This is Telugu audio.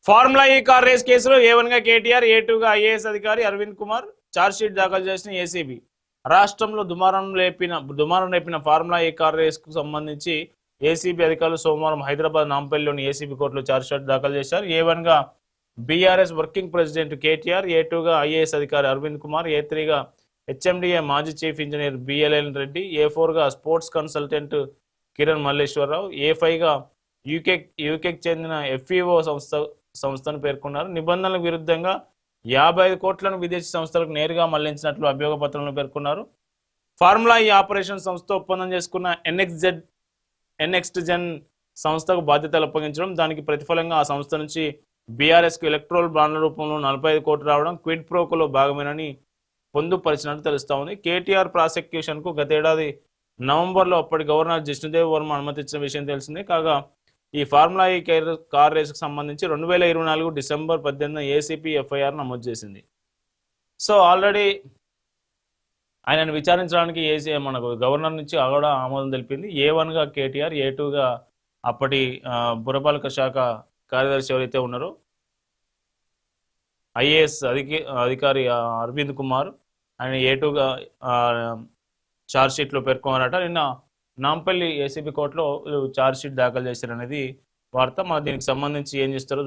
ఫార్ములా ఈ కార్ రేస్ కేసులో ఏ1 గా కేటీఆర్, ఏ2గా ఐఏఎస్ అధికారి అరవింద్ కుమార్ ఛార్జ్షీట్ దాఖలు చేసిన ఏసీబీ. రాష్ట్రంలో దుమారం రేపిన ఫార్ములా ఈ కార్ రేస్ కు సంబంధించి ఏసీబీ అధికారులు సోమవారం హైదరాబాద్ నాంపల్లిలోని ఏసీబీ కోర్టులో ఛార్జ్షీట్ దాఖలు చేశారు. ఏ1గా బీఆర్ఎస్ వర్కింగ్ ప్రెసిడెంట్ కేటీఆర్, ఏ2గా ఐఏఎస్ అధికారి అరవింద్ కుమార్, ఏ3గా హెచ్ఎండిఏ మాజీ చీఫ్ ఇంజనీర్ బిఎల్ఎన్ రెడ్డి, ఏ4గా స్పోర్ట్స్ కన్సల్టెంట్ కిరణ్ మల్లేశ్వరరావు, ఏ5గా యూకేకి చెందిన ఎఫ్ఈఓ సంస్థను పేర్కొన్నారు. నిబంధనలకు విరుద్ధంగా 55 కోట్లను విదేశీ సంస్థలకు నేరుగా మళ్లించినట్లు అభియోగ పత్రంలో పేర్కొన్నారు. ఫార్ములా ఈ ఆపరేషన్ సంస్థ ఒప్పందం చేసుకున్న ఎన్ఎక్స్ట్ జెన్ సంస్థకు బాధ్యతలు అప్పగించడం, దానికి ప్రతిఫలంగా ఆ సంస్థ నుంచి బీఆర్ఎస్కు ఎలక్ట్రోల్ బాండ్ల రూపంలో 45 కోట్లు రావడం క్విడ్ ప్రోకోలో భాగమేనని పొందుపరిచినట్టు తెలుస్తా ఉంది. కేటీఆర్ ప్రాసిక్యూషన్కు గతేడాది నవంబర్లో అప్పటి గవర్నర్ జిష్ణుదేవ్ వర్మ అనుమతించిన విషయం తెలిసిందే. కాగా ఈ ఫార్ములా ఈ కార్ రేసుకు సంబంధించి 2024 డిసెంబర్ 18 ఏసీపీ ఎఫ్ఐఆర్ నమోదు చేసింది. సో ఆల్రెడీ ఆయనను విచారించడానికి మనకు గవర్నర్ నుంచి కూడా ఆమోదం తెలిపింది. ఏ1గా కేటీఆర్, ఏ2గా అప్పటి పురపాలక శాఖ కార్యదర్శి ఎవరైతే ఉన్నారో ఐఏఎస్ అధికారి అరవింద్ కుమార్, ఆయన ఏ2గా ఛార్జ్షీట్లో పేర్కొన్నారట. నిన్న నాంపల్లి ఏసీబీ కోర్టులో ఛార్జ్షీట్ దాఖలు చేశారనేది వార్త. మన దీనికి సంబంధించి ఏం చేస్తారో